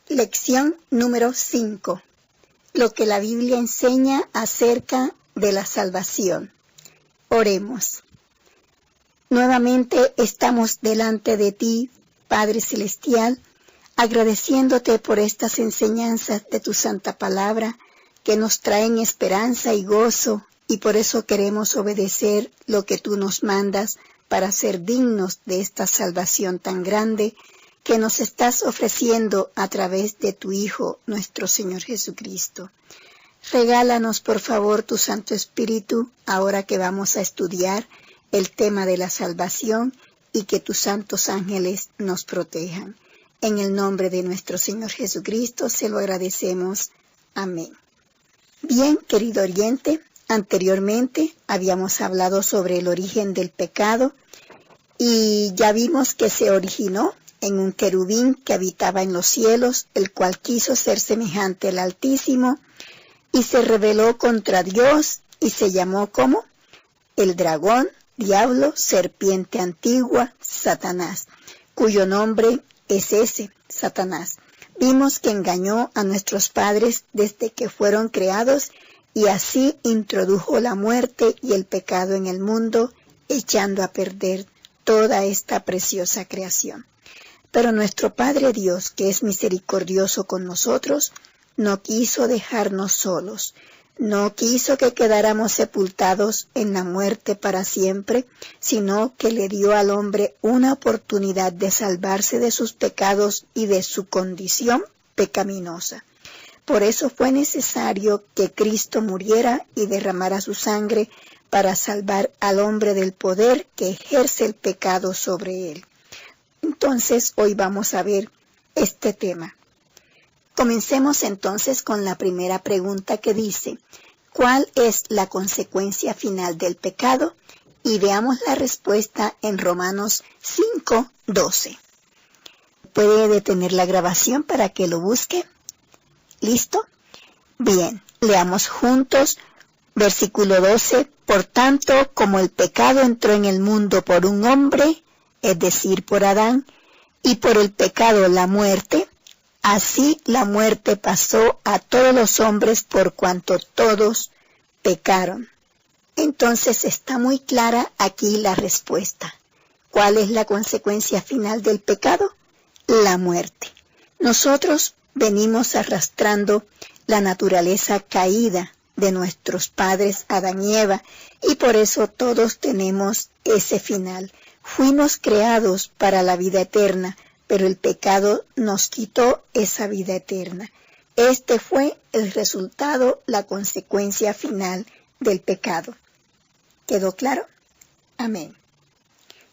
Lección número 5. Lo que la Biblia enseña acerca de la salvación. Oremos. Nuevamente estamos delante de ti, Padre Celestial, agradeciéndote por estas enseñanzas de tu santa palabra que nos traen esperanza y gozo, y por eso queremos obedecer lo que tú nos mandas para ser dignos de esta salvación tan grande que nos estás ofreciendo a través de tu Hijo, nuestro Señor Jesucristo. Regálanos, por favor, tu Santo Espíritu, ahora que vamos a estudiar el tema de la salvación, y que tus santos ángeles nos protejan. En el nombre de nuestro Señor Jesucristo se lo agradecemos. Amén. Bien, querido oyente, anteriormente habíamos hablado sobre el origen del pecado y ya vimos que se originó en un querubín que habitaba en los cielos, el cual quiso ser semejante al Altísimo y se rebeló contra Dios y se llamó como el dragón, diablo, serpiente antigua, Satanás, cuyo nombre es ese, Satanás. Vimos que engañó a nuestros padres desde que fueron creados y así introdujo la muerte y el pecado en el mundo, echando a perder toda esta preciosa creación. Pero nuestro Padre Dios, que es misericordioso con nosotros, no quiso dejarnos solos. No quiso que quedáramos sepultados en la muerte para siempre, sino que le dio al hombre una oportunidad de salvarse de sus pecados y de su condición pecaminosa. Por eso fue necesario que Cristo muriera y derramara su sangre para salvar al hombre del poder que ejerce el pecado sobre él. Entonces, hoy vamos a ver este tema. Comencemos entonces con la primera pregunta que dice, ¿cuál es la consecuencia final del pecado? Y veamos la respuesta en Romanos 5:12. ¿Puede detener la grabación para que lo busque? ¿Listo? Bien, leamos juntos versículo 12. Por tanto, como el pecado entró en el mundo por un hombre, es decir, por Adán, y por el pecado la muerte, así la muerte pasó a todos los hombres por cuanto todos pecaron. Entonces está muy clara aquí la respuesta. ¿Cuál es la consecuencia final del pecado? La muerte. Nosotros venimos arrastrando la naturaleza caída de nuestros padres Adán y Eva, y por eso todos tenemos ese final. Fuimos creados para la vida eterna, pero el pecado nos quitó esa vida eterna. Este fue el resultado, la consecuencia final del pecado. ¿Quedó claro? Amén.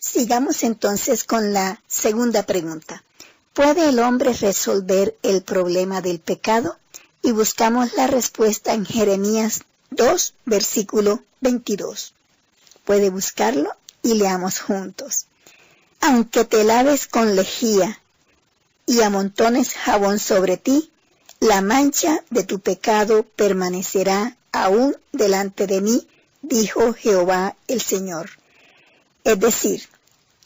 Sigamos entonces con la segunda pregunta. ¿Puede el hombre resolver el problema del pecado? Y buscamos la respuesta en Jeremías 2, versículo 22. ¿Puede buscarlo? Y leamos juntos. Aunque te laves con lejía y amontones jabón sobre ti, la mancha de tu pecado permanecerá aún delante de mí, dijo Jehová el Señor. Es decir,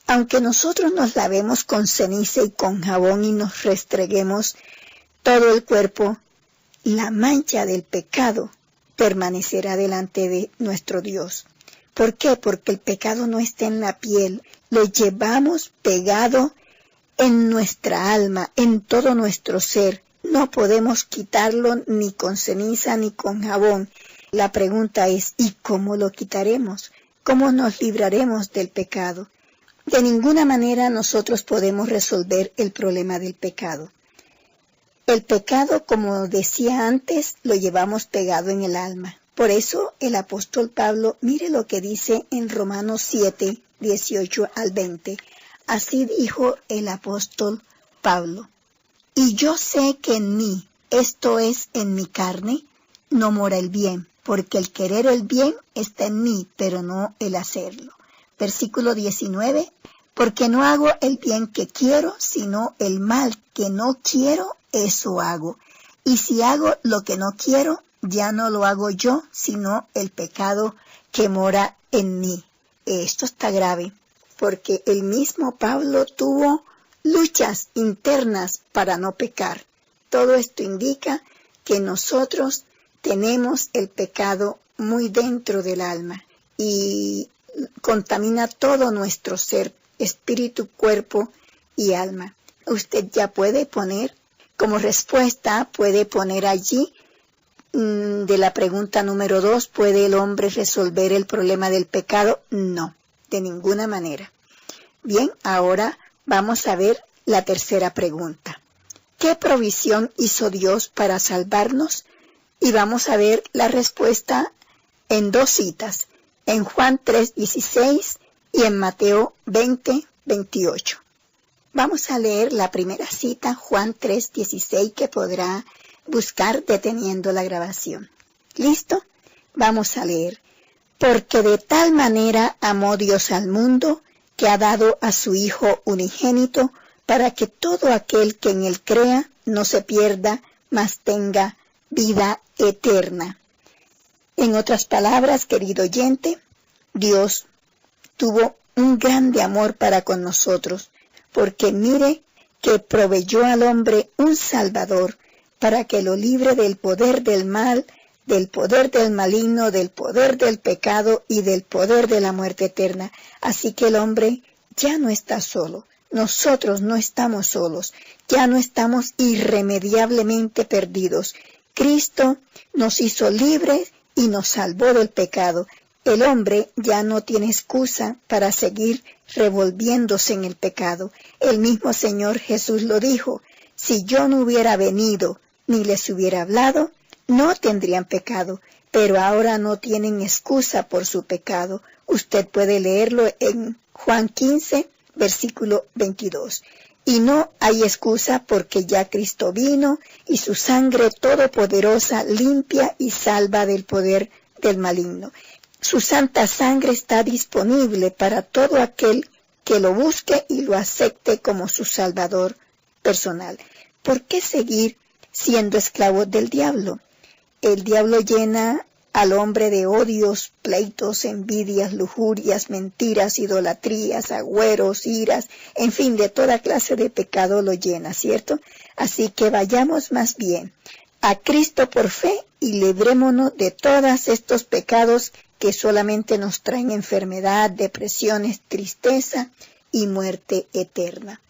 aunque nosotros nos lavemos con ceniza y con jabón y nos restreguemos todo el cuerpo, la mancha del pecado permanecerá delante de nuestro Dios. ¿Por qué? Porque el pecado no está en la piel, lo llevamos pegado en nuestra alma, en todo nuestro ser. No podemos quitarlo ni con ceniza ni con jabón. La pregunta es, ¿y cómo lo quitaremos? ¿Cómo nos libraremos del pecado? De ninguna manera nosotros podemos resolver el problema del pecado. El pecado, como decía antes, lo llevamos pegado en el alma. Por eso el apóstol Pablo, mire lo que dice en Romanos 7, 18 al 20. Así dijo el apóstol Pablo. Y yo sé que en mí, esto es en mi carne, no mora el bien, porque el querer el bien está en mí, pero no el hacerlo. Versículo 19. Porque no hago el bien que quiero, sino el mal que no quiero, eso hago. Y si hago lo que no quiero, ya no lo hago yo, sino el pecado que mora en mí. Esto está grave, porque el mismo Pablo tuvo luchas internas para no pecar. Todo esto indica que nosotros tenemos el pecado muy dentro del alma y contamina todo nuestro ser, espíritu, cuerpo y alma. Usted ya puede poner, como respuesta, puede poner allí de la pregunta número 2, ¿puede el hombre resolver el problema del pecado? No, de ninguna manera. Bien, ahora vamos a ver la tercera pregunta. ¿Qué provisión hizo Dios para salvarnos? Y vamos a ver la respuesta en 2 citas, en Juan 3:16 y en Mateo 20:28. Vamos a leer la primera cita, Juan 3:16, que podrá buscar deteniendo la grabación. ¿Listo? Vamos a leer. Porque de tal manera amó Dios al mundo, que ha dado a su Hijo unigénito, para que todo aquel que en él crea no se pierda, mas tenga vida eterna. En otras palabras, querido oyente, Dios tuvo un grande amor para con nosotros, porque mire que proveyó al hombre un Salvador para que lo libre del poder del mal, del poder del maligno, del poder del pecado y del poder de la muerte eterna. Así que el hombre ya no está solo. Nosotros no estamos solos, ya no estamos irremediablemente perdidos. Cristo nos hizo libres y nos salvó del pecado. El hombre ya no tiene excusa para seguir revolviéndose en el pecado. El mismo Señor Jesús lo dijo: si yo no hubiera venido ni les hubiera hablado, no tendrían pecado, pero ahora no tienen excusa por su pecado. Usted puede leerlo en Juan 15, versículo 22. Y no hay excusa porque ya Cristo vino y su sangre todopoderosa limpia y salva del poder del maligno. Su santa sangre está disponible para todo aquel que lo busque y lo acepte como su Salvador personal. ¿Por qué seguir siendo esclavos del diablo? El diablo llena al hombre de odios, pleitos, envidias, lujurias, mentiras, idolatrías, agüeros, iras, en fin, de toda clase de pecado lo llena, ¿cierto? Así que vayamos más bien a Cristo por fe y librémonos de todos estos pecados que solamente nos traen enfermedad, depresiones, tristeza y muerte eterna.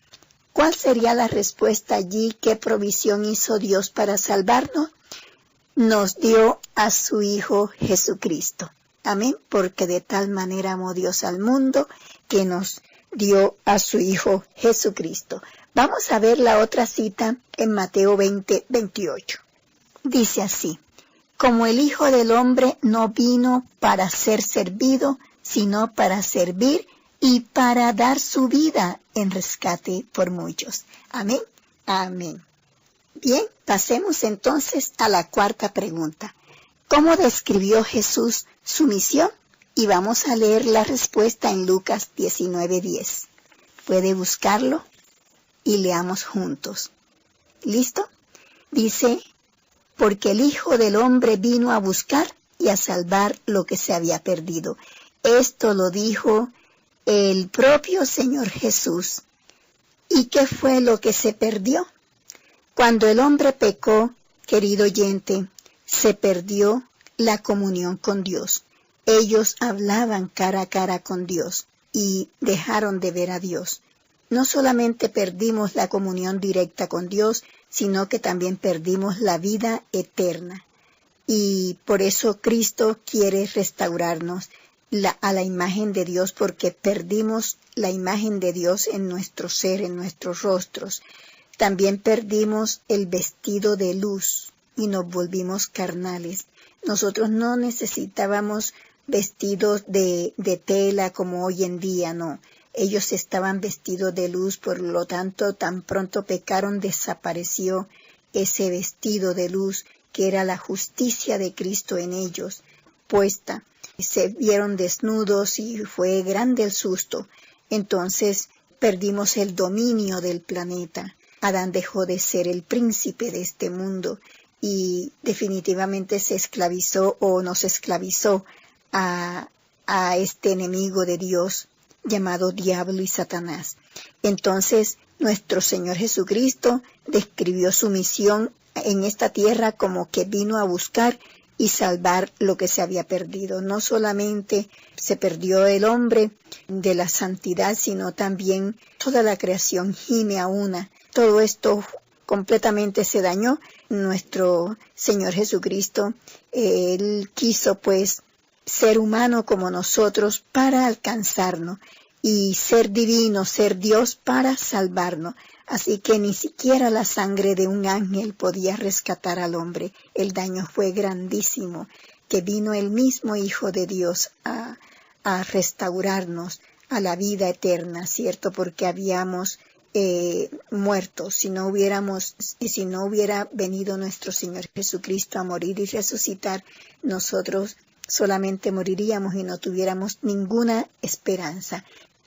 ¿Cuál sería la respuesta allí? ¿Qué provisión hizo Dios para salvarnos? Nos dio a su Hijo Jesucristo. Amén, porque de tal manera amó Dios al mundo que nos dio a su Hijo Jesucristo. Vamos a ver la otra cita en Mateo 20:28. Dice así: como el Hijo del Hombre no vino para ser servido, sino para servir y para dar su vida en rescate por muchos. Amén, amén. Bien, pasemos entonces a la cuarta pregunta. ¿Cómo describió Jesús su misión? Y vamos a leer la respuesta en Lucas 19:10. Puede buscarlo y leamos juntos. ¿Listo? Dice: porque el Hijo del Hombre vino a buscar y a salvar lo que se había perdido. Esto lo dijo el propio Señor Jesús. ¿Y qué fue lo que se perdió? Cuando el hombre pecó, querido oyente, se perdió la comunión con Dios. Ellos hablaban cara a cara con Dios y dejaron de ver a Dios. No solamente perdimos la comunión directa con Dios, sino que también perdimos la vida eterna. Y por eso Cristo quiere restaurarnos a la imagen de Dios, porque perdimos la imagen de Dios en nuestro ser, en nuestros rostros. También perdimos el vestido de luz y nos volvimos carnales. Nosotros no necesitábamos vestidos de tela como hoy en día, no. Ellos estaban vestidos de luz, por lo tanto, tan pronto pecaron, desapareció ese vestido de luz que era la justicia de Cristo en ellos puesta. Se vieron desnudos y fue grande el susto. Entonces perdimos el dominio del planeta. Adán dejó de ser el príncipe de este mundo y definitivamente se esclavizó o nos esclavizó a este enemigo de Dios, llamado Diablo y Satanás. Entonces, nuestro Señor Jesucristo describió su misión en esta tierra como que vino a buscar y salvar lo que se había perdido. No solamente se perdió el hombre de la santidad, sino también toda la creación gime a una. Todo esto completamente se dañó. Nuestro Señor Jesucristo, Él quiso pues ser humano como nosotros para alcanzarnos y ser divino, ser Dios para salvarnos. Así que ni siquiera la sangre de un ángel podía rescatar al hombre. El daño fue grandísimo, que vino el mismo Hijo de Dios a restaurarnos a la vida eterna, ¿cierto? Porque habíamos muerto. Si no hubiera venido nuestro Señor Jesucristo a morir y resucitar, nosotros solamente moriríamos y no tuviéramos ninguna esperanza.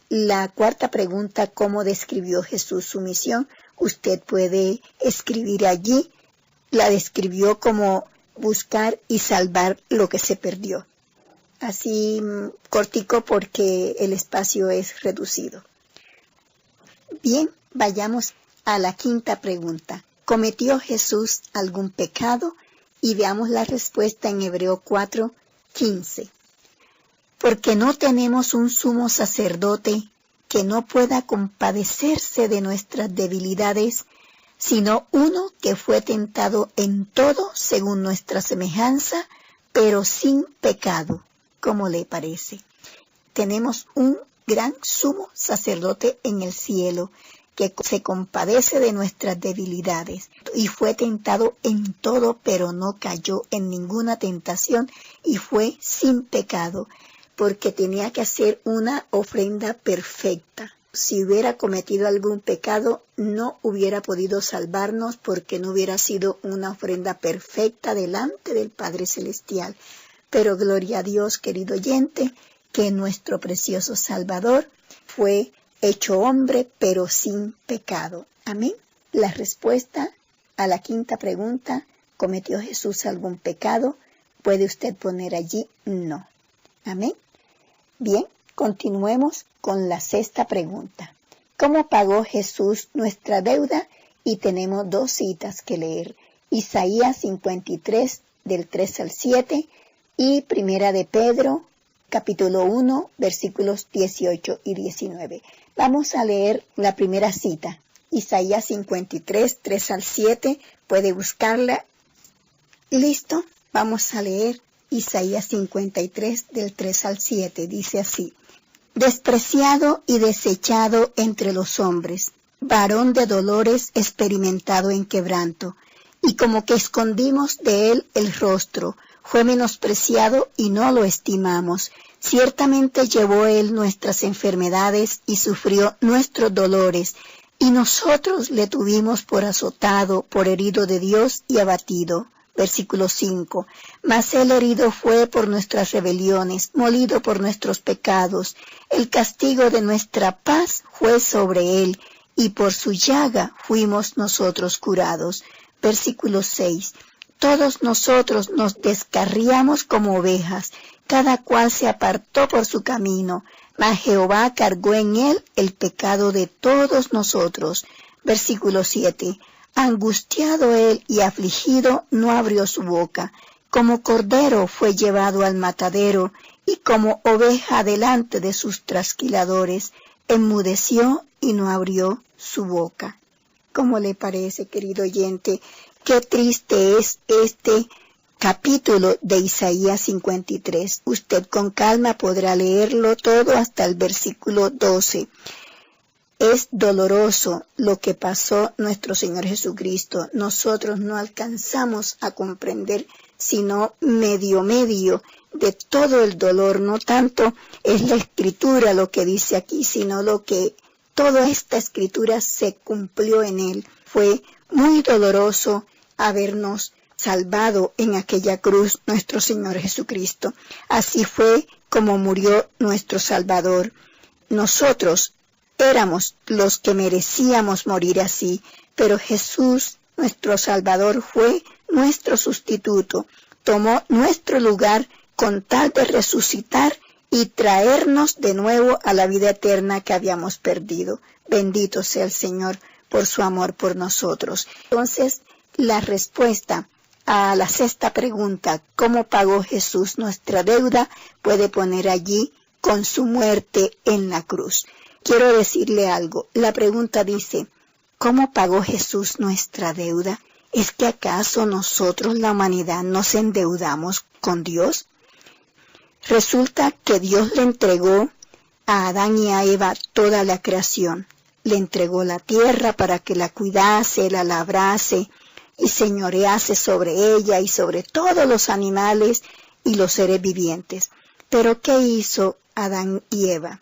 La cuarta pregunta, ¿cómo describió Jesús su misión? Usted puede escribir allí, la describió como buscar y salvar lo que se perdió. Así cortico porque el espacio es reducido. Bien, vayamos a la quinta pregunta. ¿Cometió Jesús algún pecado? Y veamos la respuesta en Hebreo 4:15. Porque no tenemos un sumo sacerdote que no pueda compadecerse de nuestras debilidades, sino uno que fue tentado en todo según nuestra semejanza, pero sin pecado. ¿Cómo le parece? Tenemos un gran sumo sacerdote en el cielo que se compadece de nuestras debilidades y fue tentado en todo, pero no cayó en ninguna tentación y fue sin pecado, porque tenía que hacer una ofrenda perfecta. Si hubiera cometido algún pecado, no hubiera podido salvarnos porque no hubiera sido una ofrenda perfecta delante del Padre Celestial. Pero gloria a Dios, querido oyente, que nuestro precioso Salvador fue hecho hombre, pero sin pecado. Amén. La respuesta a la quinta pregunta, ¿cometió Jesús algún pecado? Puede usted poner allí no. Amén. Bien, continuemos con la sexta pregunta. ¿Cómo pagó Jesús nuestra deuda? Y tenemos dos citas que leer. Isaías 53, del 3 al 7, y Primera de Pedro, capítulo 1, versículos 18 y 19. Vamos a leer la primera cita. Isaías 53, 3 al 7. Puede buscarla. ¿Listo? Vamos a leer Isaías 53, del 3 al 7. Dice así. Despreciado y desechado entre los hombres, varón de dolores, experimentado en quebranto, y como que escondimos de él el rostro, fue menospreciado y no lo estimamos. Ciertamente llevó él nuestras enfermedades y sufrió nuestros dolores, y nosotros le tuvimos por azotado, por herido de Dios y abatido. Versículo 5. Mas él herido fue por nuestras rebeliones, molido por nuestros pecados. El castigo de nuestra paz fue sobre él, y por su llaga fuimos nosotros curados. Versículo 6. Todos nosotros nos descarriamos como ovejas, cada cual se apartó por su camino, mas Jehová cargó en él el pecado de todos nosotros. Versículo 7. Angustiado él y afligido, no abrió su boca. Como cordero fue llevado al matadero, y como oveja delante de sus trasquiladores, enmudeció y no abrió su boca. ¿Cómo le parece, querido oyente? Qué triste es este capítulo de Isaías 53. Usted con calma podrá leerlo todo hasta el versículo 12. Es doloroso lo que pasó nuestro Señor Jesucristo. Nosotros no alcanzamos a comprender sino medio de todo el dolor. No tanto es la Escritura lo que dice aquí, sino lo que toda esta Escritura se cumplió en él. Fue muy doloroso habernos salvado en aquella cruz nuestro Señor Jesucristo. Así fue como murió nuestro Salvador. Nosotros éramos los que merecíamos morir así, pero Jesús, nuestro Salvador, fue nuestro sustituto, tomó nuestro lugar con tal de resucitar y traernos de nuevo a la vida eterna que habíamos perdido. Bendito sea el Señor por su amor por nosotros. Entonces, la respuesta a la sexta pregunta, ¿cómo pagó Jesús nuestra deuda?, puede poner allí con su muerte en la cruz. Quiero decirle algo. La pregunta dice, ¿cómo pagó Jesús nuestra deuda? ¿Es que acaso nosotros, la humanidad, nos endeudamos con Dios? Resulta que Dios le entregó a Adán y a Eva toda la creación. Le entregó la tierra para que la cuidase, la labrase y señorease sobre ella y sobre todos los animales y los seres vivientes. Pero ¿qué hizo Adán y Eva?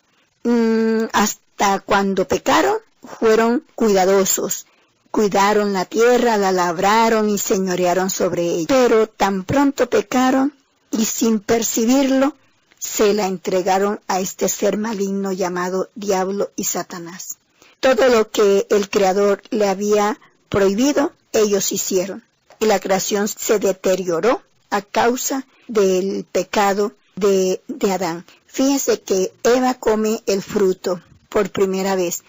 Hasta cuando pecaron, fueron cuidadosos. Cuidaron la tierra, la labraron y señorearon sobre ella. Pero tan pronto pecaron y sin percibirlo, se la entregaron a este ser maligno llamado Diablo y Satanás. Todo lo que el Creador le había prohibido, ellos hicieron. Y la creación se deterioró a causa del pecado de Adán. Fíjense que Eva come el fruto por primera vez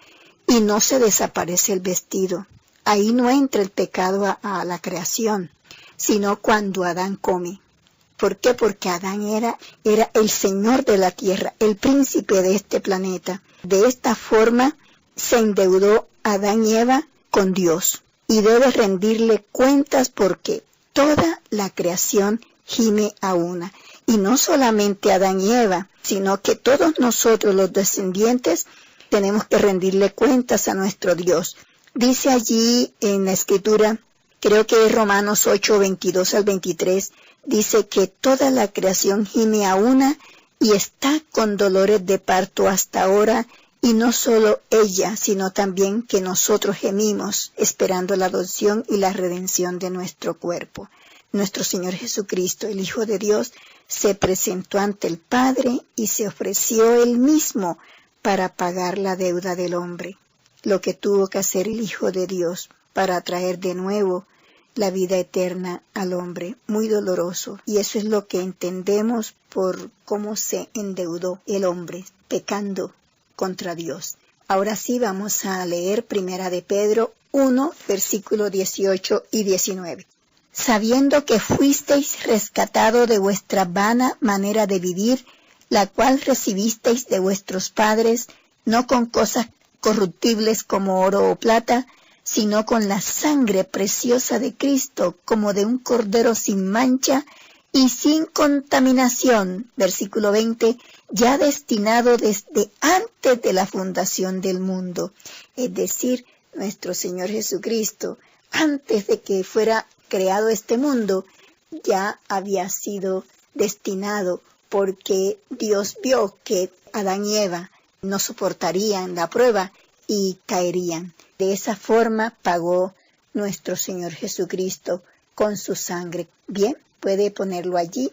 y no se desaparece el vestido. Ahí no entra el pecado a la creación, sino cuando Adán come. ¿Por qué? Porque Adán era el señor de la tierra, el príncipe de este planeta. De esta forma se endeudó Adán y Eva con Dios y debe rendirle cuentas porque toda la creación gime a una. Y no solamente Adán y Eva, sino que todos nosotros los descendientes tenemos que rendirle cuentas a nuestro Dios. Dice allí en la Escritura, creo que es Romanos 8, 22 al 23, dice que toda la creación gime a una y está con dolores de parto hasta ahora, y no solo ella, sino también que nosotros gemimos, esperando la adopción y la redención de nuestro cuerpo. Nuestro Señor Jesucristo, el Hijo de Dios, se presentó ante el Padre y se ofreció Él mismo para pagar la deuda del hombre, lo que tuvo que hacer el Hijo de Dios para traer de nuevo la vida eterna al hombre, muy doloroso. Y eso es lo que entendemos por cómo se endeudó el hombre, pecando contra Dios. Ahora sí vamos a leer Primera de Pedro 1, versículos 18 y 19. Sabiendo que fuisteis rescatado de vuestra vana manera de vivir, la cual recibisteis de vuestros padres, no con cosas corruptibles como oro o plata, sino con la sangre preciosa de Cristo, como de un cordero sin mancha y sin contaminación, versículo 20, ya destinado desde antes de la fundación del mundo. Es decir, nuestro Señor Jesucristo, antes de que fuera creado este mundo, ya había sido destinado, porque Dios vio que Adán y Eva no soportarían la prueba y caerían. De esa forma pagó nuestro Señor Jesucristo con su sangre. Bien, puede ponerlo allí.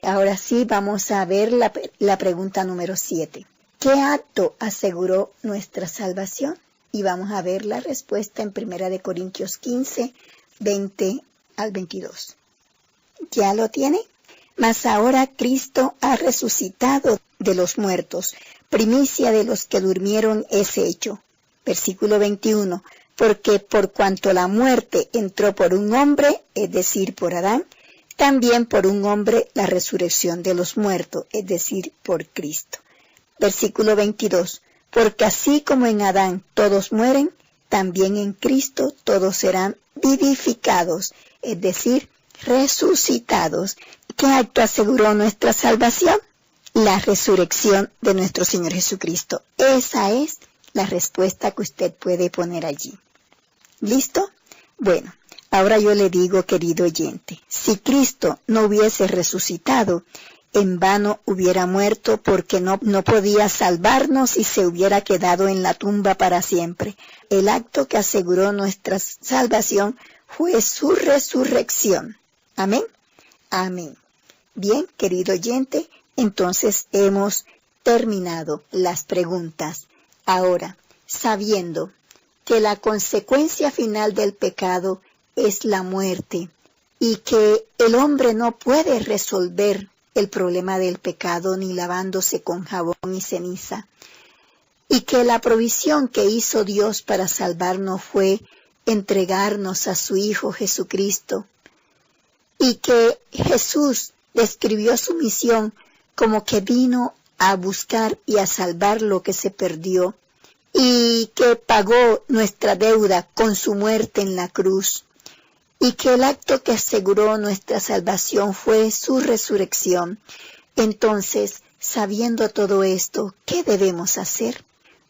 Ahora sí vamos a ver la pregunta número 7. ¿Qué acto aseguró nuestra salvación? Y vamos a ver la respuesta en 1 Corintios 15, 20 al 22. ¿Ya lo tiene? Mas ahora Cristo ha resucitado de los muertos, primicia de los que durmieron es hecho. Versículo 21. Porque por cuanto la muerte entró por un hombre, es decir, por Adán, también por un hombre la resurrección de los muertos, es decir, por Cristo. Versículo 22. Porque así como en Adán todos mueren, también en Cristo todos serán vivificados, es decir, resucitados. ¿Qué acto aseguró nuestra salvación? La resurrección de nuestro Señor Jesucristo. Esa es la respuesta que usted puede poner allí. ¿Listo? Bueno, ahora yo le digo, querido oyente, si Cristo no hubiese resucitado, en vano hubiera muerto porque no podía salvarnos y se hubiera quedado en la tumba para siempre. El acto que aseguró nuestra salvación fue su resurrección. Amén. Amén. Bien, querido oyente, entonces hemos terminado las preguntas. Ahora, sabiendo que la consecuencia final del pecado es la muerte y que el hombre no puede resolver el problema del pecado ni lavándose con jabón y ceniza. Y que la provisión que hizo Dios para salvarnos fue entregarnos a su Hijo Jesucristo. Y que Jesús describió su misión como que vino a buscar y a salvar lo que se perdió. Y que pagó nuestra deuda con su muerte en la cruz. Y que el acto que aseguró nuestra salvación fue su resurrección. Entonces, sabiendo todo esto, ¿qué debemos hacer?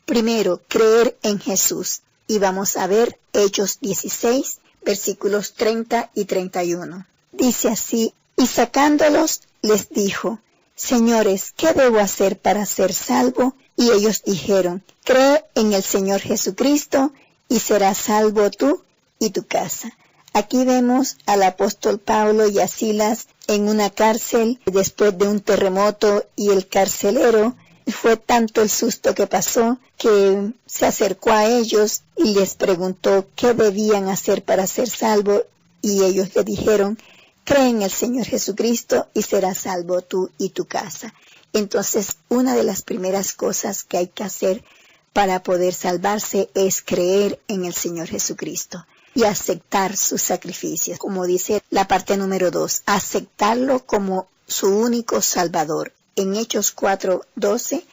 Primero, creer en Jesús. Y vamos a ver Hechos 16, versículos 30 y 31. Dice así: y sacándolos, les dijo: Señores, ¿qué debo hacer para ser salvo? Y ellos dijeron: cree en el Señor Jesucristo, y serás salvo tú y tu casa. Aquí vemos al apóstol Pablo y a Silas en una cárcel después de un terremoto, y el carcelero, fue tanto el susto que pasó que se acercó a ellos y les preguntó qué debían hacer para ser salvos, y ellos le dijeron: cree en el Señor Jesucristo y serás salvo tú y tu casa. Entonces, una de las primeras cosas que hay que hacer para poder salvarse es creer en el Señor Jesucristo y aceptar sus sacrificios. Como dice la parte número 2, aceptarlo como su único Salvador. En Hechos 4:12,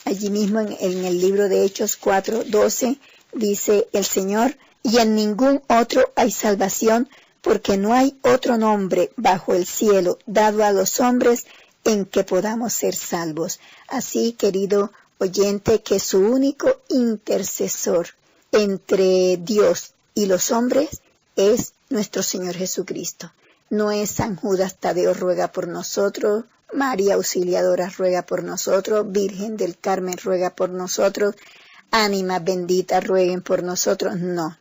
allí mismo en el libro de Hechos 4:12, dice el Señor: y en ningún otro hay salvación, porque no hay otro nombre bajo el cielo dado a los hombres en que podamos ser salvos. Así, querido oyente, que su único intercesor entre Dios y los hombres es nuestro Señor Jesucristo. No es San Judas Tadeo ruega por nosotros, María Auxiliadora ruega por nosotros, Virgen del Carmen ruega por nosotros, ánimas benditas rueguen por nosotros, no.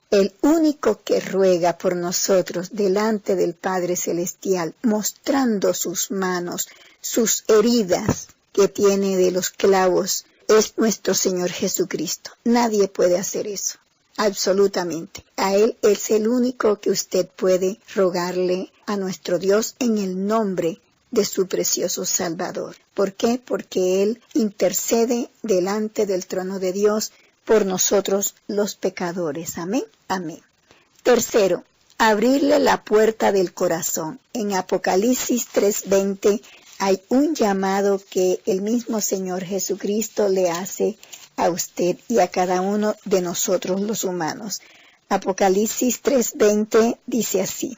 El único que ruega por nosotros delante del Padre Celestial, mostrando sus manos, sus heridas que tiene de los clavos, es nuestro Señor Jesucristo. Nadie puede hacer eso, absolutamente. A Él es el único que usted puede rogarle a nuestro Dios en el nombre de su precioso Salvador. ¿Por qué? Porque Él intercede delante del trono de Dios por nosotros los pecadores. Amén. Amén. Tercero, abrirle la puerta del corazón. En Apocalipsis 3:20 hay un llamado que el mismo Señor Jesucristo le hace a usted y a cada uno de nosotros los humanos. Apocalipsis 3:20 dice así: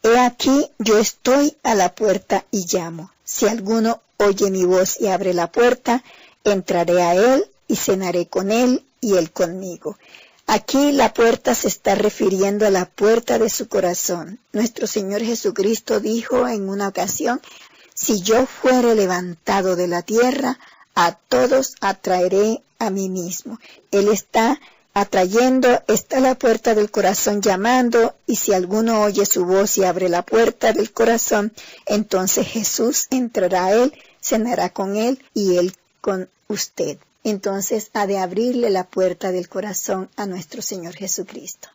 He aquí, yo estoy a la puerta y llamo. Si alguno oye mi voz y abre la puerta, entraré a él y cenaré con él y él conmigo. Aquí la puerta se está refiriendo a la puerta de su corazón. Nuestro Señor Jesucristo dijo en una ocasión: si yo fuere levantado de la tierra, a todos atraeré a mí mismo. Él está atrayendo, está la puerta del corazón llamando, y si alguno oye su voz y abre la puerta del corazón, entonces Jesús entrará a él, cenará con él y él con usted. Entonces ha de abrirle la puerta del corazón a nuestro Señor Jesucristo.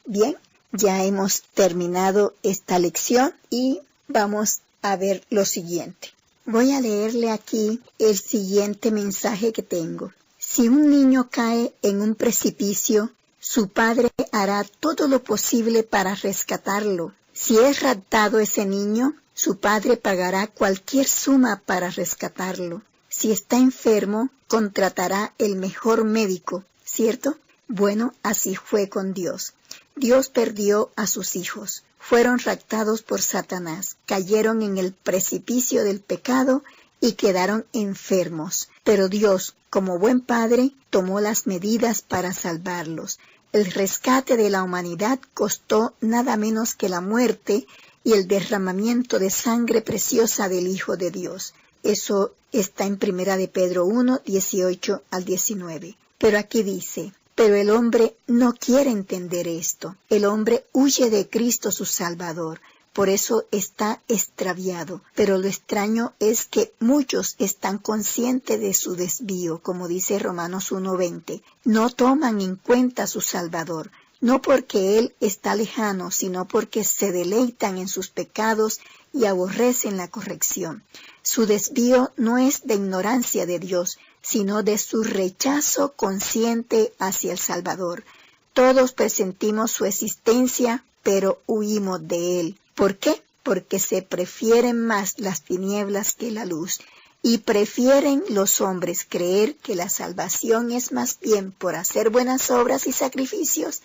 Bien, ya hemos terminado esta lección y vamos a ver lo siguiente. Voy a leerle aquí el siguiente mensaje que tengo. Si un niño cae en un precipicio, su padre hará todo lo posible para rescatarlo. Si es raptado ese niño, su padre pagará cualquier suma para rescatarlo. Si está enfermo, contratará el mejor médico, ¿cierto? Bueno, así fue con Dios. Dios perdió a sus hijos. Fueron raptados por Satanás, cayeron en el precipicio del pecado y quedaron enfermos. Pero Dios, como buen padre, tomó las medidas para salvarlos. El rescate de la humanidad costó nada menos que la muerte y el derramamiento de sangre preciosa del Hijo de Dios. Eso está en 1 de Pedro 1, 18 al 19. Pero aquí dice: pero el hombre no quiere entender esto. El hombre huye de Cristo su Salvador. Por eso está extraviado. Pero lo extraño es que muchos están conscientes de su desvío, como dice Romanos 1:20. No toman en cuenta su Salvador, no porque Él está lejano, sino porque se deleitan en sus pecados y aborrecen la corrección. Su desvío no es de ignorancia de Dios, sino de su rechazo consciente hacia el Salvador. Todos presentimos su existencia, pero huimos de Él. ¿Por qué? Porque se prefieren más las tinieblas que la luz, y prefieren los hombres creer que la salvación es más bien por hacer buenas obras y sacrificios,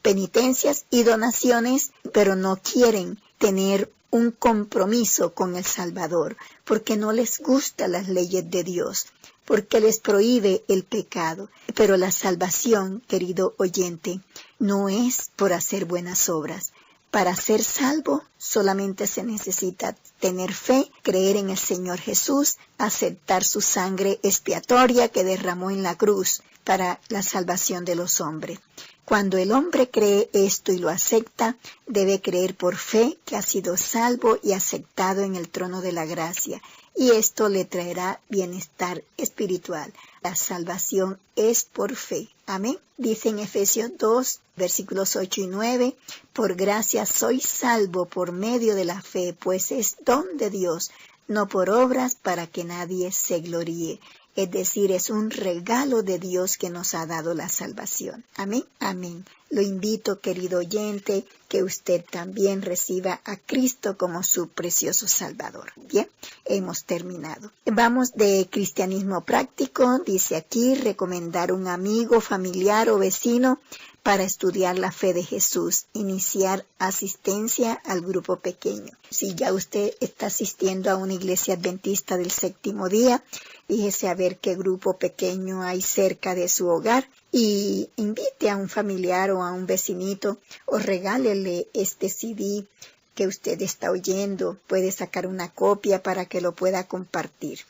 penitencias y donaciones, pero no quieren tener un compromiso con el Salvador, porque no les gustan las leyes de Dios, porque les prohíbe el pecado. Pero la salvación, querido oyente, no es por hacer buenas obras. Para ser salvo solamente se necesita tener fe, creer en el Señor Jesús, aceptar su sangre expiatoria que derramó en la cruz para la salvación de los hombres. Cuando el hombre cree esto y lo acepta, debe creer por fe que ha sido salvo y aceptado en el trono de la gracia, y esto le traerá bienestar espiritual. La salvación es por fe. Amén. Dice en Efesios 2, versículos 8 y 9, por gracia sois salvo por medio de la fe, pues es don de Dios, no por obras para que nadie se gloríe. Es decir, es un regalo de Dios que nos ha dado la salvación. Amén. Amén. Lo invito, querido oyente, que usted también reciba a Cristo como su precioso Salvador. Bien, hemos terminado. Vamos de cristianismo práctico. Dice aquí, recomendar un amigo, familiar o vecino para estudiar la fe de Jesús. Iniciar asistencia al grupo pequeño. Si ya usted está asistiendo a una iglesia adventista del séptimo día, fíjese a ver qué grupo pequeño hay cerca de su hogar y invite a un familiar o a un vecinito o regálele este CD que usted está oyendo. Puede sacar una copia para que lo pueda compartir.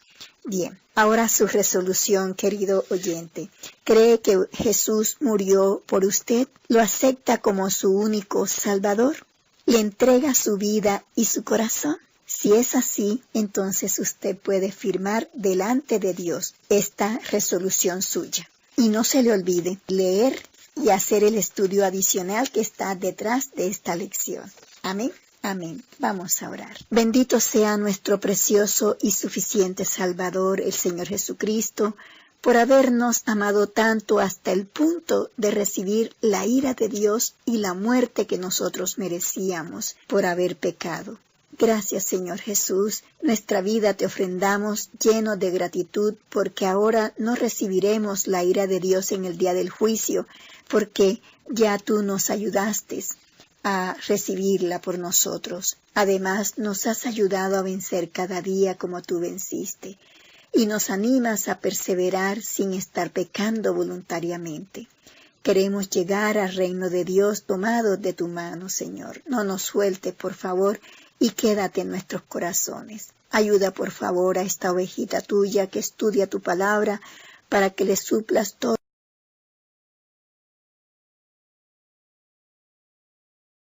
Bien, ahora su resolución, querido oyente. ¿Cree que Jesús murió por usted? ¿Lo acepta como su único Salvador? ¿Le entrega su vida y su corazón? Si es así, entonces usted puede firmar delante de Dios esta resolución suya. Y no se le olvide leer y hacer el estudio adicional que está detrás de esta lección. Amén. Amén. Vamos a orar. Bendito sea nuestro precioso y suficiente Salvador, el Señor Jesucristo, por habernos amado tanto hasta el punto de recibir la ira de Dios y la muerte que nosotros merecíamos por haber pecado. Gracias, Señor Jesús. Nuestra vida te ofrendamos lleno de gratitud, porque ahora no recibiremos la ira de Dios en el día del juicio, porque ya tú nos ayudaste a recibirla por nosotros. Además, nos has ayudado a vencer cada día como tú venciste, y nos animas a perseverar sin estar pecando voluntariamente. Queremos llegar al reino de Dios tomados de tu mano, Señor. No nos sueltes, por favor, y quédate en nuestros corazones. Ayuda, por favor, a esta ovejita tuya que estudia tu palabra para que le suplas todo